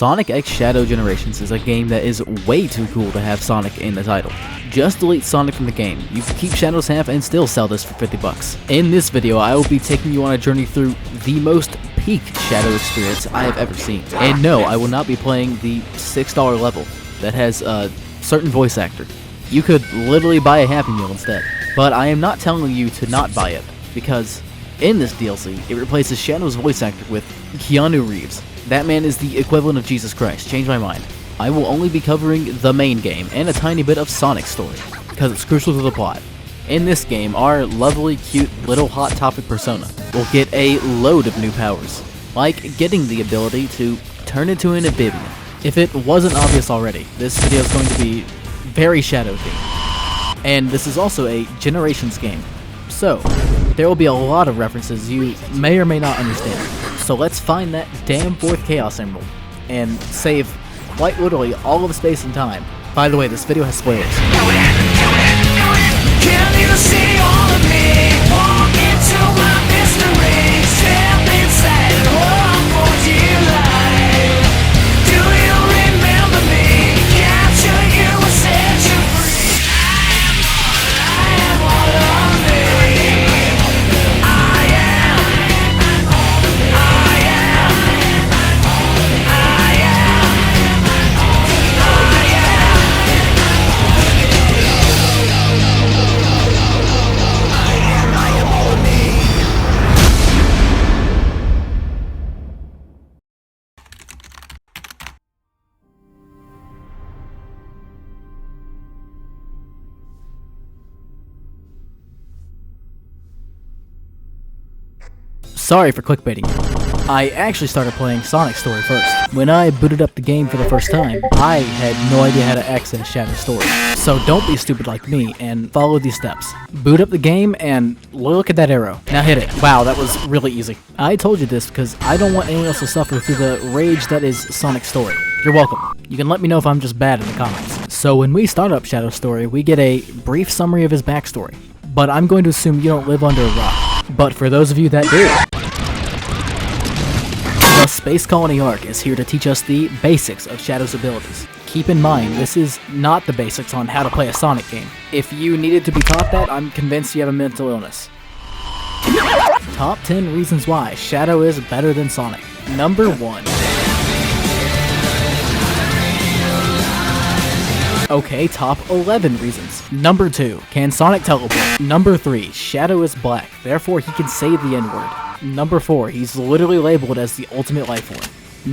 Sonic X Shadow Generations is a game that is way too cool to have Sonic in the title. Just delete Sonic from the game. You can keep Shadows half and still sell this for 50 bucks. In this video, I will be taking you on a journey through the most peak Shadow experience I have ever seen. And no, I will not be playing the $6 level that has a certain voice actor. You could literally buy a Happy Meal instead. But I am not telling you to not buy it, because in this DLC, it replaces Shadow's voice actor with Keanu Reeves. That man is the equivalent of Jesus Christ. Change my mind. I will only be covering the main game and a tiny bit of Sonic's story, because it's crucial to the plot. In this game, our lovely, cute, little Hot Topic Fursona will get a load of new powers, like getting the ability to turn into an amphibian. If it wasn't obvious already, this video is going to be very Shadow themed. And this is also a Generations game, so there will be a lot of references you may or may not understand. So let's find that damn fourth Chaos Emerald, and save quite literally all of space and time. By the way, this video has spoilers. Can't even see all of me. Walk into my mystery. Step inside and hold for dear life. Do you remember me? Capture you and set you free. I am all of me. I am. Sorry for clickbaiting you. I actually started playing Sonic's story first. When I booted up the game for the first time, I had no idea how to access Shadow's story. So don't be stupid like me and follow these steps. Boot up the game and look at that arrow. Now hit it. Wow, that was really easy. I told you this because I don't want anyone else to suffer through the rage that is Sonic's story. You're welcome. You can let me know if I'm just bad in the comments. So when we start up Shadow's story, we get a brief summary of his backstory. But I'm going to assume you don't live under a rock. But for those of you that do, the Space Colony arc is here to teach us the basics of Shadow's abilities. Keep in mind, this is not the basics on how to play a Sonic game. If you needed to be taught that, I'm convinced you have a mental illness. Top 10 reasons why Shadow is better than Sonic. Number 1. Okay, top 11 reasons. Number 2, can Sonic teleport? Number 3, Shadow is black, therefore he can say the N-word. Number 4, he's literally labeled as the ultimate life form.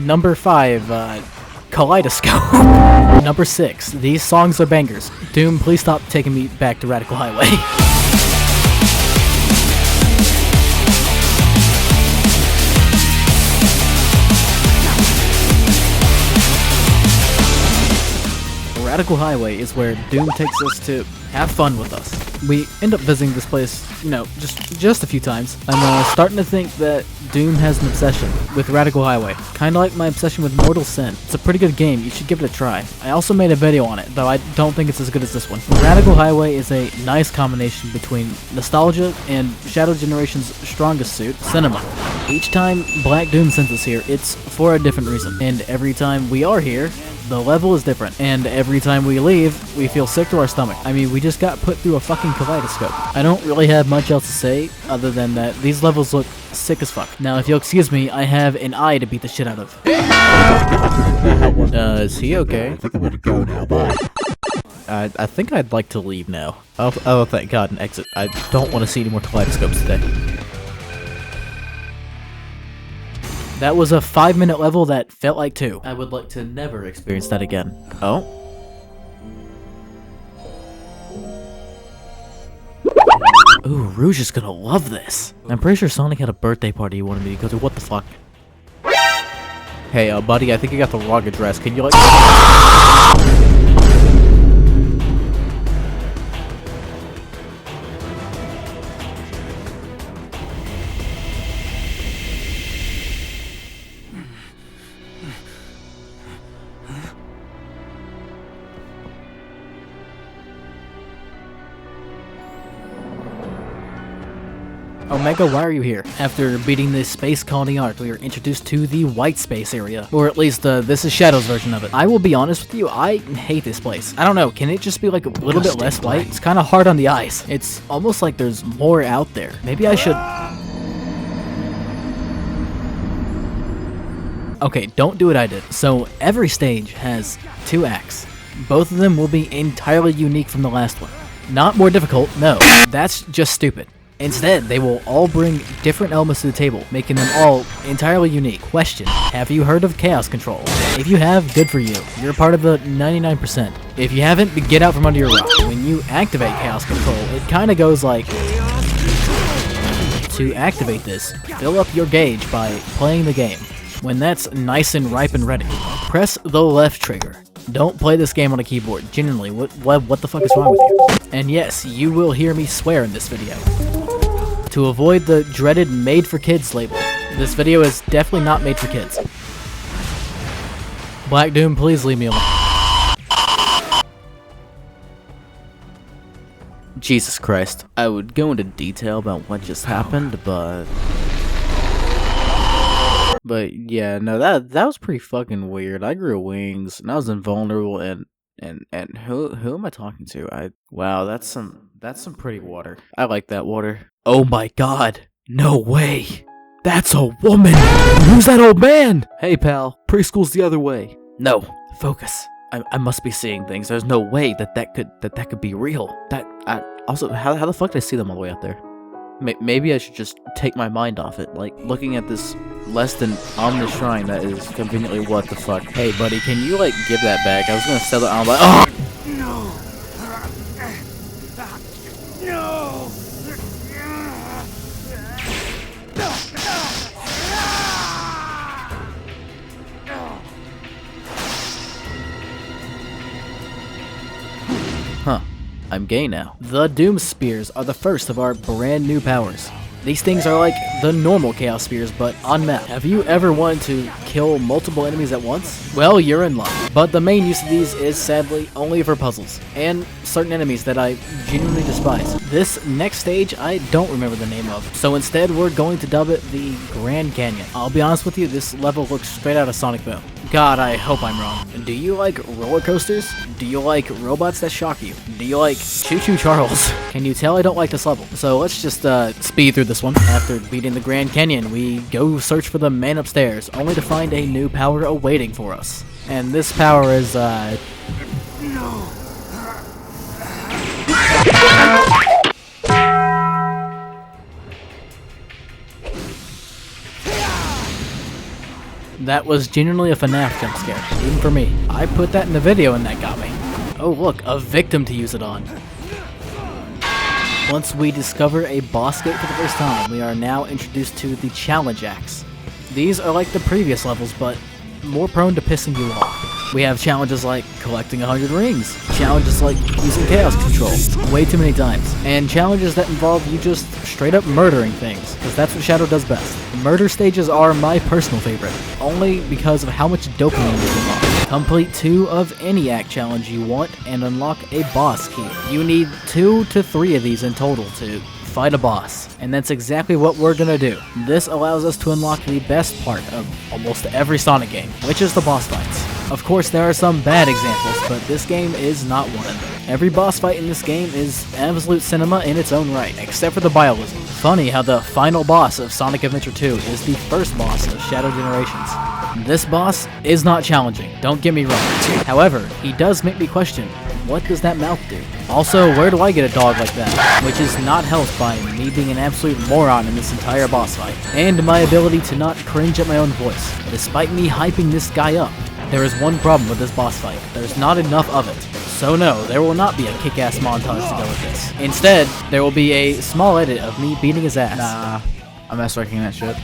Number 5, Kaleidoscope. Number 6, these songs are bangers. Doom, please stop taking me back to Radical Highway. Radical Highway is where Doom takes us to have fun with us. We end up visiting this place, just a few times. I'm starting to think that Doom has an obsession with Radical Highway, kinda like my obsession with Mortal Sin. It's a pretty good game, you should give it a try. I also made a video on it, though I don't think it's as good as this one. Radical Highway is a nice combination between nostalgia and Shadow Generation's strongest suit, cinema. Each time Black Doom sends us here, it's for a different reason. And every time we are here, the level is different, and every time we leave, we feel sick to our stomach. I mean, we just got put through a fucking kaleidoscope. I don't really have much else to say, other than that these levels look sick as fuck. Now, if you'll excuse me, I have an eye to beat the shit out of. Is he okay? I think I'm gonna go now, bye. I think I'd like to leave now. Oh, thank God, an exit. I don't want to see any more kaleidoscopes today. That was a 5-minute level that felt like 2. I would like to never experience that again. Oh? Ooh, Rouge is gonna love this. I'm pretty sure Sonic had a birthday party he wanted me to go to. What the fuck? Hey, buddy, I think you got the wrong address. Can you, like... Omega, why are you here? After beating the space colony arc, we are introduced to the white space area. Or at least, this is Shadow's version of it. I will be honest with you, I hate this place. I don't know, can it just be like a little bit less white? It's kind of hard on the eyes. It's almost like there's more out there. Maybe I should... Okay, don't do what I did. So every stage has 2 acts. Both of them will be entirely unique from the last one. Not more difficult, no. That's just stupid. Instead, they will all bring different elements to the table, making them all entirely unique. Question, have you heard of Chaos Control? If you have, good for you. You're part of the 99%. If you haven't, get out from under your rock. When you activate Chaos Control, it kinda goes like... To activate this, fill up your gauge by playing the game. When that's nice and ripe and ready, press the left trigger. Don't play this game on a keyboard. Genuinely, what the fuck is wrong with you? And yes, you will hear me swear in this video. To avoid the dreaded made for kids label, this video is definitely not made for kids. Black Doom, please leave me alone. Jesus Christ. I would go into detail about what just happened, but yeah, no, that was pretty fucking weird. I grew wings, and I was invulnerable, and who am I talking to? Wow, that's some pretty water. I like that water. Oh my god, no way. That's a woman. Who's that old man? Hey pal, preschool's the other way. No, focus. I must be seeing things. There's no way that could be real. Also, how the fuck did I see them all the way out there? Maybe I should just take my mind off it, like looking at this less than ominous shrine that is conveniently what the fuck. Hey buddy, can you like give that back? I was gonna sell it on like, oh! No. No. Huh. I'm gay now. The Doom Spears are the first of our brand new powers. These things are like the normal Chaos Spears, but on map. Have you ever wanted to kill multiple enemies at once? Well, you're in luck. But the main use of these is sadly only for puzzles, and certain enemies that I genuinely despise. This next stage, I don't remember the name of, so instead we're going to dub it the Grand Canyon. I'll be honest with you, this level looks straight out of Sonic Boom. God, I hope I'm wrong. Do you like roller coasters? Do you like robots that shock you? Do you like Choo Choo Charles? Can you tell I don't like this level? So let's just speed through this one. After beating the Grand Canyon, we go search for the man upstairs, only to find a new power awaiting for us. And this power is, No. that was genuinely a FNAF jump scare, even for me. I put that in the video and that got me. Oh look, a victim to use it on. Once we discover a boss gate for the first time, we are now introduced to the challenge acts. These are like the previous levels, but more prone to pissing you off. We have challenges like collecting 100 rings, challenges like using Chaos Control way too many times, and challenges that involve you just straight up murdering things, because that's what Shadow does best. Murder stages are my personal favorite, only because of how much dopamine is involved. Complete 2 of any act challenge you want and unlock a boss key. You need 2 to 3 of these in total to fight a boss, and that's exactly what we're gonna do. This allows us to unlock the best part of almost every Sonic game, which is the boss fights. Of course, there are some bad examples, but this game is not one of them. Every boss fight in this game is absolute cinema in its own right, except for the Biolism. Funny how the final boss of Sonic Adventure 2 is the first boss of Shadow Generations. This boss is not challenging, don't get me wrong. However, he does make me question, what does that mouth do? Also, where do I get a dog like that? Which is not helped by me being an absolute moron in this entire boss fight, and my ability to not cringe at my own voice, despite me hyping this guy up. There is one problem with this boss fight. There's not enough of it. So no, there will not be a kick-ass montage to go with this. Instead, there will be a small edit of me beating his ass. Nah, I'm not striking that shit.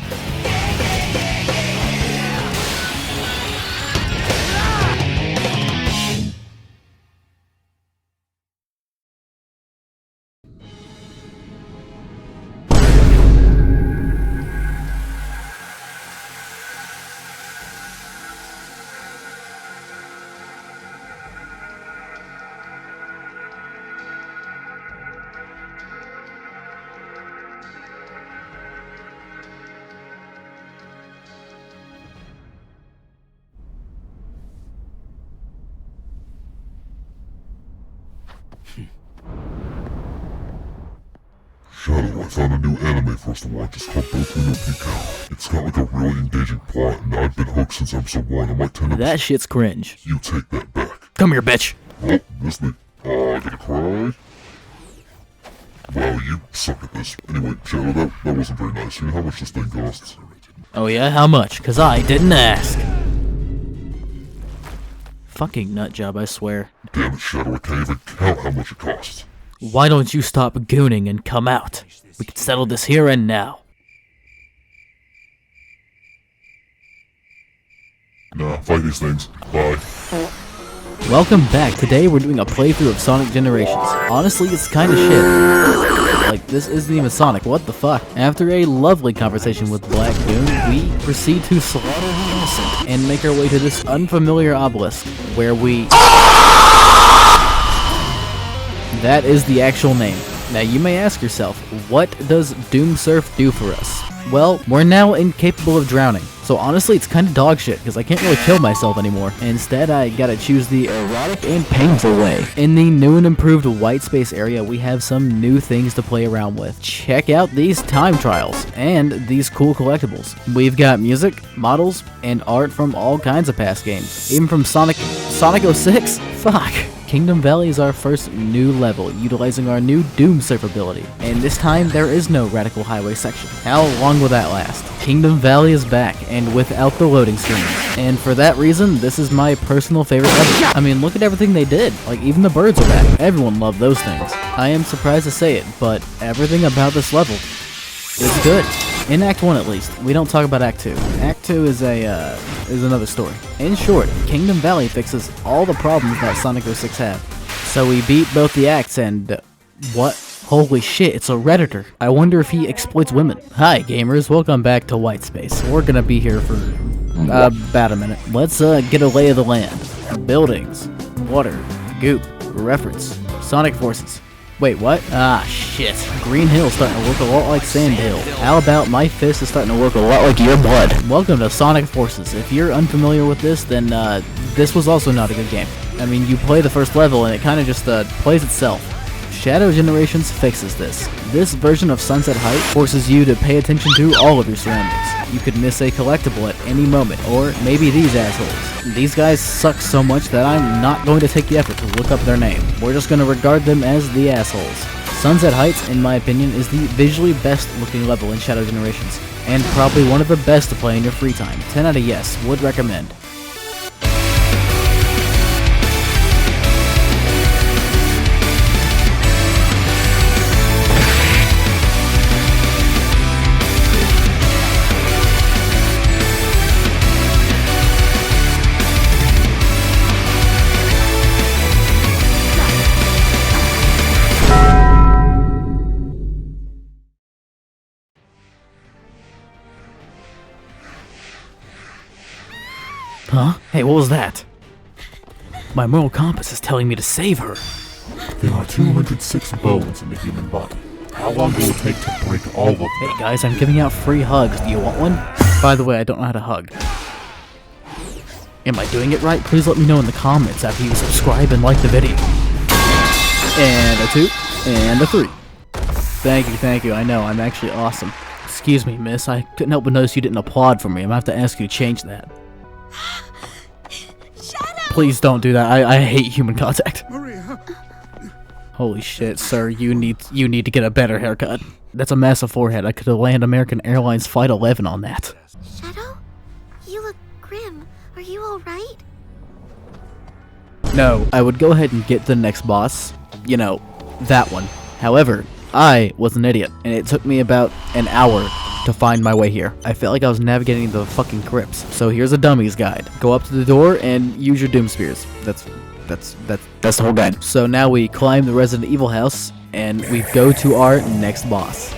Shadow, I found a new anime for us to watch. It's called Boku no Pico. It's got like a really engaging plot, and I've been hooked since episode 1. I'm like 10 episodes. That shit's cringe. You take that back. Come here, bitch. Oh, missed me. I gotta cry. Wow, you suck at this. Anyway, Shadow, that wasn't very nice. You know how much this thing costs? Oh yeah, how much? 'Cause I didn't ask. Fucking nut job, I swear. Damn it, Shadow, I can't even count how much it costs. Why don't you stop gooning and come out? We can settle this here and now. Nah, fight these things. Bye. Welcome back. Today we're doing a playthrough of Sonic Generations. Honestly, it's kinda shit. Like, this isn't even Sonic, what the fuck? After a lovely conversation with Black Goon, we proceed to slaughter the innocent and make our way to this unfamiliar obelisk, where we... That is the actual name. Now you may ask yourself, what does Doom Surf do for us? Well, we're now incapable of drowning. So honestly, it's kinda dog shit, because I can't really kill myself anymore. Instead, I gotta choose the erotic and painful way. In the new and improved white space area, we have some new things to play around with. Check out these time trials, and these cool collectibles. We've got music, models, and art from all kinds of past games. Even from Sonic 06? Fuck. Kingdom Valley is our first new level, utilizing our new Doom Surf ability. And this time, there is no Radical Highway section. How long will that last? Kingdom Valley is back, and without the loading screen. And for that reason, this is my personal favorite level. I mean, look at everything they did. Like, even the birds are back. Everyone loved those things. I am surprised to say it, but everything about this level is good. In Act 1 at least. We don't talk about Act 2. Act 2 is another story. In short, Kingdom Valley fixes all the problems that Sonic 06 had. So we beat both the acts and... what? Holy shit, it's a Redditor. I wonder if he exploits women. Hi gamers, welcome back to White Space. We're gonna be here for about a minute. Let's get a lay of the land. Buildings, water, goop, reference, Sonic forces. Wait, what? Ah, shit. Green Hill's starting to look a lot like Sand Hill. How about my fist is starting to look a lot like your blood? Welcome to Sonic Forces. If you're unfamiliar with this, then this was also not a good game. I mean, you play the first level and it kind of just plays itself. Shadow Generations fixes this. This version of Sunset Height forces you to pay attention to all of your surroundings. You could miss a collectible at any moment, or maybe these assholes. These guys suck so much that I'm not going to take the effort to look up their name. We're just going to regard them as the assholes. Sunset Heights, in my opinion, is the visually best looking level in Shadow Generations, and probably one of the best to play in your free time. 10 out of yes, would recommend. Huh? Hey, what was that? My moral compass is telling me to save her. There are 206 bones in the human body. How long will it take to break all of them? Hey guys, I'm giving out free hugs. Do you want one? By the way, I don't know how to hug. Am I doing it right? Please let me know in the comments after you subscribe and like the video. And a 2, and a 3. Thank you, I know, I'm actually awesome. Excuse me, miss, I couldn't help but notice you didn't applaud for me. I'm gonna have to ask you to change that. Please don't do that. I hate human contact. Maria. Holy shit, sir, you need to get a better haircut. That's a massive forehead. I could have landed American Airlines Flight 11 on that. Shadow? You look grim. Are you alright? No, I would go ahead and get the next boss. You know, that one. However, I was an idiot, and it took me about an hour to find my way here. I felt like I was navigating the fucking crypts. So here's a dummy's guide. Go up to the door and use your doom spears. That's the whole guide. So now we climb the Resident Evil house and we go to our next boss.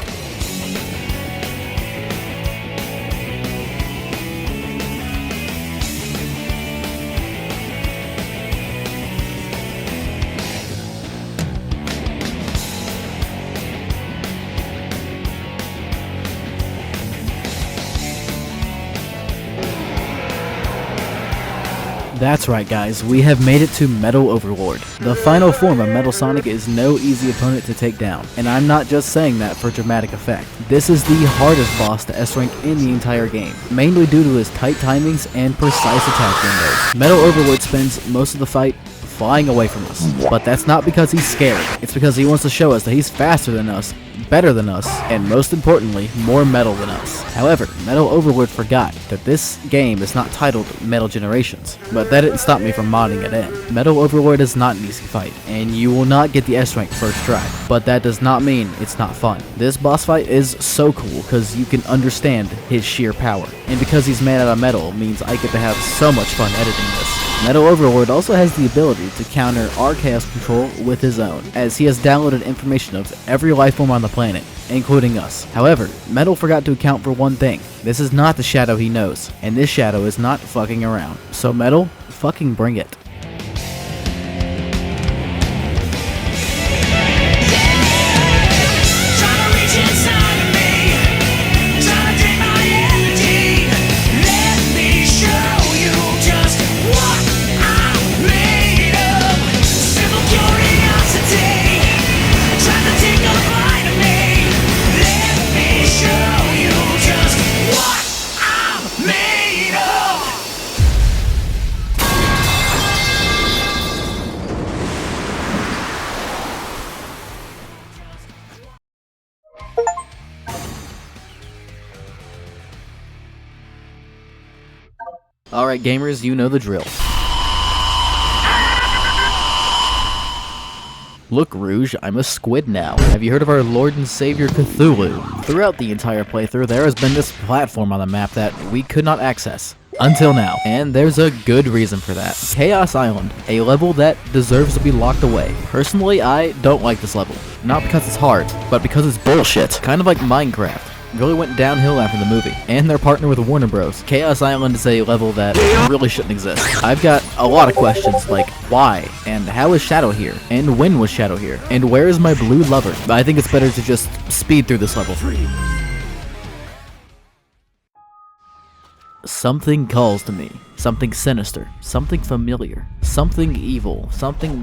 That's right guys, we have made it to Metal Overlord. The final form of Metal Sonic is no easy opponent to take down, and I'm not just saying that for dramatic effect. This is the hardest boss to S-rank in the entire game, mainly due to his tight timings and precise attack windows. Metal Overlord spends most of the fight flying away from us, but that's not because he's scared, it's because he wants to show us that he's faster than us, better than us, and most importantly, more metal than us. However, Metal Overlord forgot that this game is not titled Metal Generations, but that didn't stop me from modding it in. Metal Overlord is not an easy fight, and you will not get the S rank first try, but that does not mean it's not fun. This boss fight is so cool because you can understand his sheer power, and because he's made out of metal means I get to have so much fun editing this. Metal Overlord also has the ability to counter our chaos control with his own, as he has downloaded information of every lifeform on the planet, including us. However, Metal forgot to account for one thing. This is not the shadow he knows, and this shadow is not fucking around. So Metal, fucking bring it. Alright gamers, you know the drill. Look Rouge, I'm a squid now. Have you heard of our Lord and Savior Cthulhu? Throughout the entire playthrough, there has been this platform on the map that we could not access. Until now, and there's a good reason for that. Chaos Island, a level that deserves to be locked away. Personally, I don't like this level. Not because it's hard, but because it's bullshit. Kind of like Minecraft. Really went downhill after the movie, and their partner with Warner Bros. Chaos Island is a level that really shouldn't exist. I've got a lot of questions like why, and how is Shadow here, and when was Shadow here, and where is my blue lover? But I think it's better to just speed through this level. Something calls to me, something sinister, something familiar, something evil, something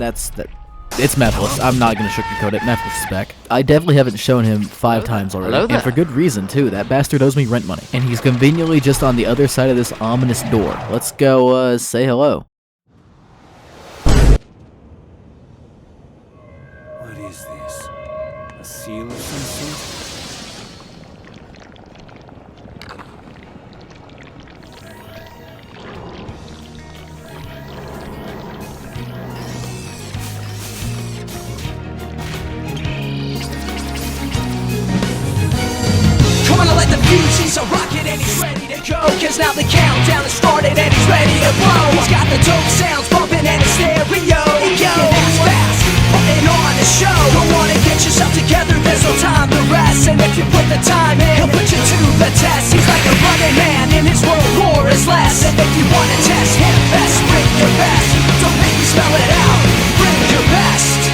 it's Mephiles. I'm not gonna sugarcoat it. Mephiles is back. I definitely haven't shown him 5 times already, and for good reason too. That bastard owes me rent money, and he's conveniently just on the other side of this ominous door. Let's go say hello. What is this? A seal of some sort? He's a rocket and he's ready to go, cause now the countdown has started and he's ready to blow. He's got the dope sounds bumping and his stereo. It's fast, putting on a show. Don't wanna get yourself together, there's no time to rest. And if you put the time in, he'll put you to the test. He's like a running man and his world war is less. And if you wanna test him, best bring your best. Don't make me spell it out, bring your best.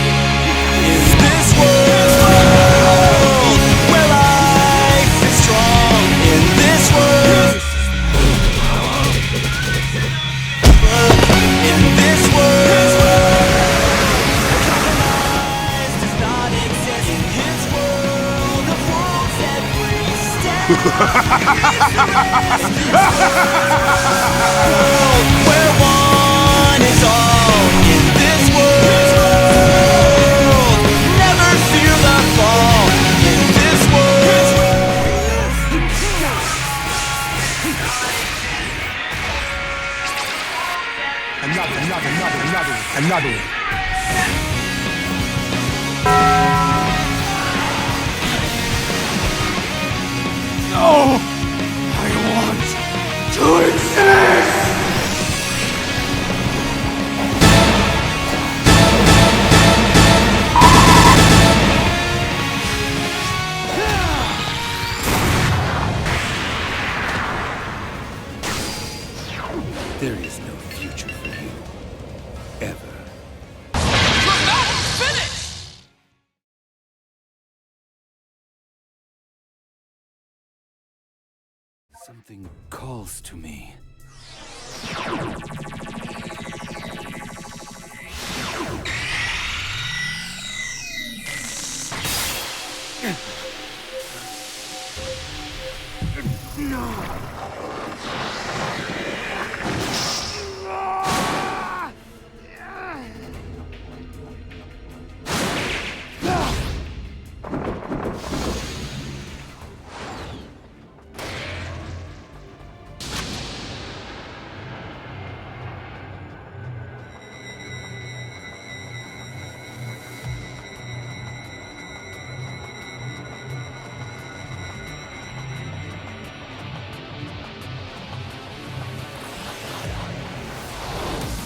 In this world, where life is strong. In this world, in this world, compromise does not exist. In his world, the wolves and free stand. Where one is all. In this world, never fear the fall. In this world. Another. No! I want to exist! There is no future for you. Ever. Something calls to me.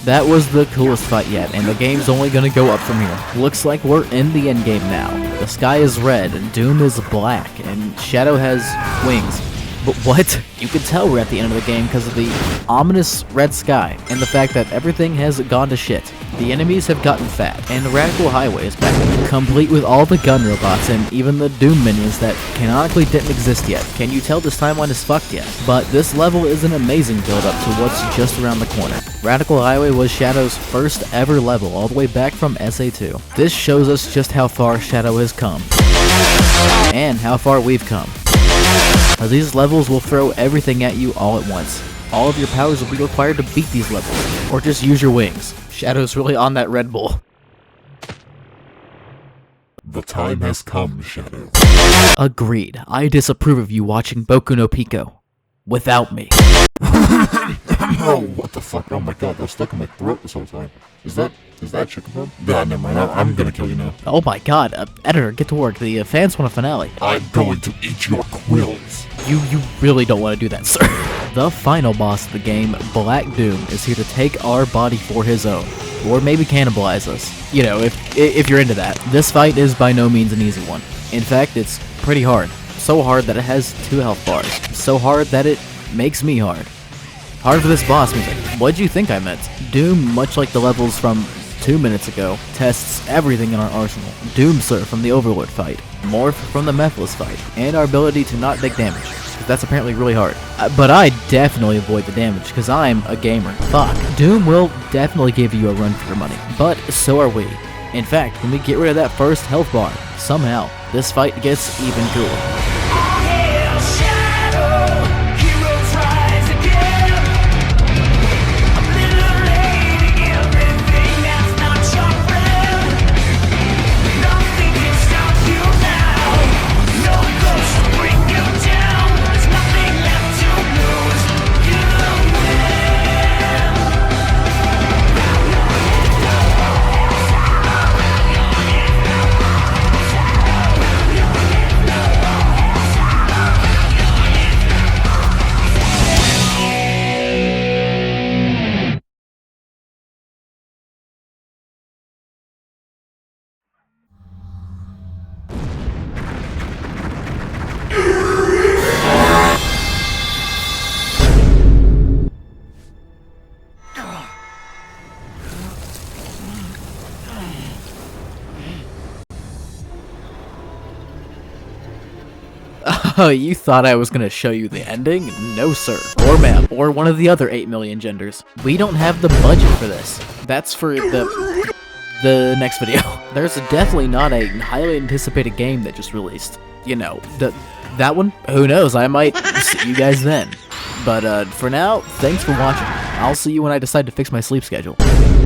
That was the coolest fight yet, and the game's only gonna go up from here. Looks like we're in the endgame now. The sky is red, Doom is black, and Shadow has wings. But what? You can tell we're at the end of the game because of the ominous red sky and the fact that everything has gone to shit. The enemies have gotten fat, and the Radical Highway is back, complete with all the gun robots and even the Doom minions that canonically didn't exist yet. Can you tell this timeline is fucked yet? But this level is an amazing build up to what's just around the corner. Radical Highway was Shadow's first ever level, all the way back from SA2. This shows us just how far Shadow has come, and how far we've come. As these levels will throw everything at you all at once. All of your powers will be required to beat these levels, or just use your wings. Shadow's really on that Red Bull. The time has come, Shadow. Agreed. I disapprove of you watching Boku no Pico. Without me. Oh, what the fuck? Oh my god, that's stuck in my throat this whole time. Is that chicken bone? Nah, never mind. I'm gonna kill you now. Oh my god, editor, get to work. The fans want a finale. I'm going to eat your quills. You really don't want to do that, sir. The final boss of the game, Black Doom, is here to take our body for his own. Or maybe cannibalize us. You know, if you're into that. This fight is by no means an easy one. In fact, it's pretty hard. So hard that it has 2 health bars. So hard that it makes me hard. Hard for this boss music. What'd you think I meant? Doom, much like the levels from 2 minutes ago, tests everything in our arsenal. Doom Surf from the Overlord fight, Morph from the Methless fight, and our ability to not take damage, because that's apparently really hard. But I definitely avoid the damage, because I'm a gamer. Fuck. Doom will definitely give you a run for your money, but so are we. In fact, when we get rid of that first health bar, somehow, this fight gets even cooler. Hail Shadow, heroes rise again, obliterating everything that's not your friend. Nothing can stop you now, no ghost to bring you down. There's nothing left to lose, you Oh, you thought I was gonna show you the ending? No sir. Or ma'am. Or one of the other 8 million genders. We don't have the budget for this. That's for the next video. There's definitely not a highly anticipated game that just released. You know, that one? Who knows, I might see you guys then. But for now, thanks for watching. I'll see you when I decide to fix my sleep schedule.